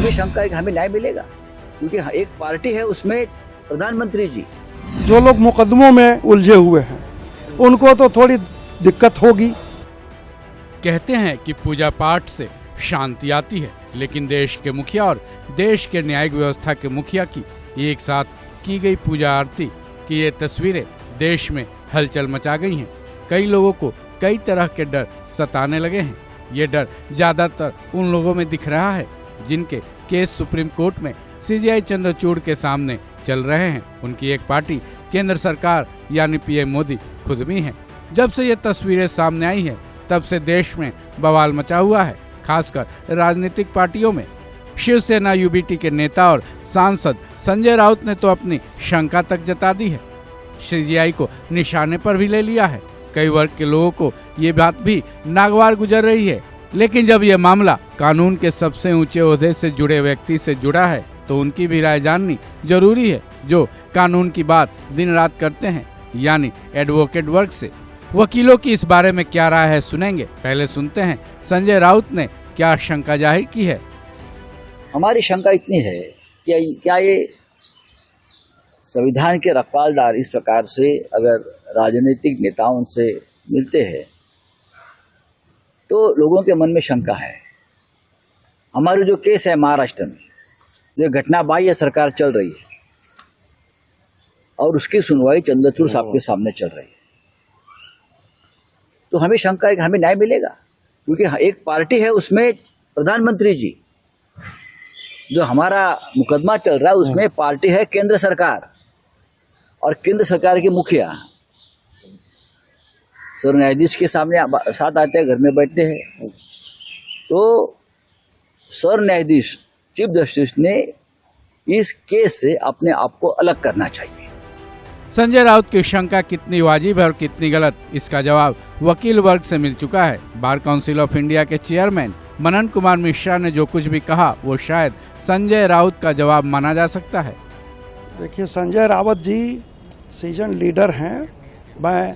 हमें शंका है कि हमें न्याय मिलेगा, क्योंकि एक पार्टी है उसमें प्रधानमंत्री जी। जो लोग मुकदमों में उलझे हुए हैं उनको तो थोड़ी दिक्कत होगी। कहते हैं कि पूजा पाठ से शांति आती है, लेकिन देश के मुखिया और देश के न्यायिक व्यवस्था के मुखिया की एक साथ की गई पूजा आरती की ये तस्वीरें देश में हलचल मचा गई हैं। कई लोगों को कई तरह के डर सताने लगे हैं। ये डर ज्यादातर उन लोगों में दिख रहा है जिनके केस सुप्रीम कोर्ट में सीजेआई चंद्रचूड़ के सामने चल रहे हैं। उनकी एक पार्टी केंद्र सरकार यानी पीएम मोदी खुद भी है। जब से ये तस्वीरें सामने आई हैं तब से देश में बवाल मचा हुआ है, खासकर राजनीतिक पार्टियों में। शिवसेना यूबीटी के नेता और सांसद संजय राउत ने तो अपनी शंका तक जता दी है, सीजेआई को निशाने पर भी ले लिया है। कई वर्ग के लोगों को ये बात भी नागवार गुजर रही है, लेकिन जब ये मामला कानून के सबसे ऊंचे ओहदे से जुड़े व्यक्ति से जुड़ा है तो उनकी भी राय जाननी जरूरी है, जो कानून की बात दिन रात करते हैं, यानी एडवोकेट वर्ग से। वकीलों की इस बारे में क्या राय है सुनेंगे। पहले सुनते हैं संजय राउत ने क्या शंका जाहिर की है। हमारी शंका इतनी है कि क्या ये संविधान के रखवालदार इस प्रकार से अगर राजनीतिक नेताओं से मिलते हैं तो लोगों के मन में शंका है। हमारी जो केस है महाराष्ट्र में, जो घटना बाह्य सरकार चल रही है और उसकी सुनवाई चंद्रचूड़ साहब के सामने चल रही है, तो हमें शंका है कि हमें न्याय मिलेगा, क्योंकि एक पार्टी है उसमें प्रधानमंत्री जी। जो हमारा मुकदमा चल रहा है उसमें पार्टी है केंद्र सरकार, और केंद्र सरकार के मुखिया सर न्यायाधीश के सामने साथ आते हैं, घर में बैठते हैं। तो सर न्यायाधीश चीफ जस्टिस ने इस केस से अपने आप को अलग करना चाहिए। संजय राउत की शंका कितनी वाजिब है और कितनी गलत, इसका जवाब वकील वर्ग से मिल चुका है। बार काउंसिल ऑफ इंडिया के चेयरमैन मनन कुमार मिश्रा ने जो कुछ भी कहा वो शायद संजय राउत का जवाब माना जा सकता है। देखिए, संजय राउत जी सीजन लीडर हैं, मैं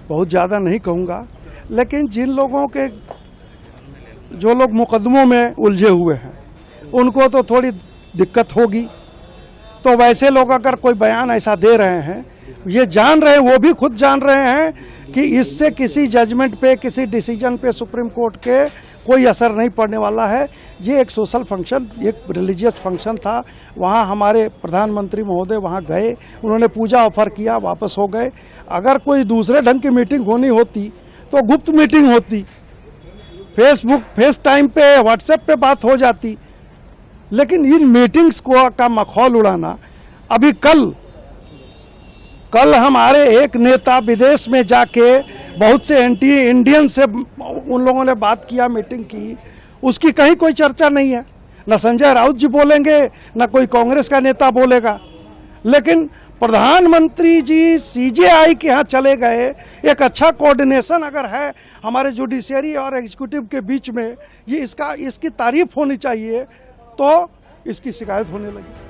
बहुत ज़्यादा नहीं कहूँगा, लेकिन जिन लोगों के जो लोग मुकदमों में उलझे हुए हैं उनको तो थोड़ी दिक्कत होगी। तो वैसे लोग अगर कोई बयान ऐसा दे रहे हैं, ये जान रहे हैं, वो भी खुद जान रहे हैं कि इससे किसी जजमेंट पे, किसी डिसीजन पे सुप्रीम कोर्ट के कोई असर नहीं पड़ने वाला है। ये एक सोशल फंक्शन, एक रिलीजियस फंक्शन था। वहाँ हमारे प्रधानमंत्री महोदय वहाँ गए, उन्होंने पूजा ऑफर किया, वापस हो गए। अगर कोई दूसरे ढंग की मीटिंग होनी होती तो गुप्त मीटिंग होती, फेसबुक, फेस टाइम पे, व्हाट्सएप पे बात हो जाती। लेकिन इन मीटिंग्स को का मखौल उड़ाना, अभी कल हमारे एक नेता विदेश में जाके बहुत से एंटी इंडियन से उन लोगों ने बात किया, मीटिंग की, उसकी कहीं कोई चर्चा नहीं है। न संजय राउत जी बोलेंगे, न कोई कांग्रेस का नेता बोलेगा। लेकिन प्रधानमंत्री जी सीजेआई के यहाँ चले गए। एक अच्छा कोऑर्डिनेशन अगर है हमारे जुडिशियरी और एग्जीक्यूटिव के बीच में, ये इसकी तारीफ होनी चाहिए, तो इसकी शिकायत होने लगी।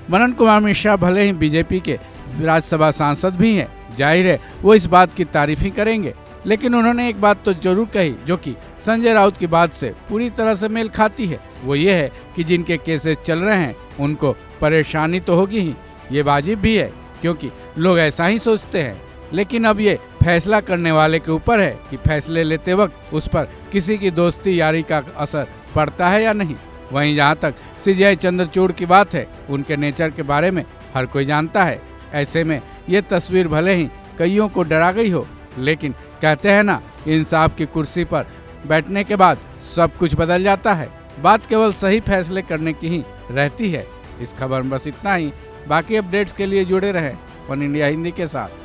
मनन कुमार मिश्रा भले ही बीजेपी के राज्यसभा सांसद भी हैं, जाहिर है वो इस बात की तारीफ ही करेंगे, लेकिन उन्होंने एक बात तो जरूर कही जो कि संजय राउत की बात से पूरी तरह से मेल खाती है। वो ये है कि जिनके केसेस चल रहे हैं उनको परेशानी तो होगी ही, ये वाजिब भी है, क्योंकि लोग ऐसा ही सोचते हैं। लेकिन अब ये फैसला करने वाले के ऊपर है कि फैसले लेते वक्त उस पर किसी की दोस्ती यारी का असर पड़ता है या नहीं। वहीं जहाँ तक सीजेआई चंद्रचूड़ की बात है, उनके नेचर के बारे में हर कोई जानता है। ऐसे में ये तस्वीर भले ही कईयों को डरा गई हो, लेकिन कहते हैं ना, इंसाफ की कुर्सी पर बैठने के बाद सब कुछ बदल जाता है। बात केवल सही फैसले करने की ही रहती है। इस खबर में बस इतना ही। बाकी अपडेट्स के लिए जुड़े रहें वन इंडिया हिंदी के साथ।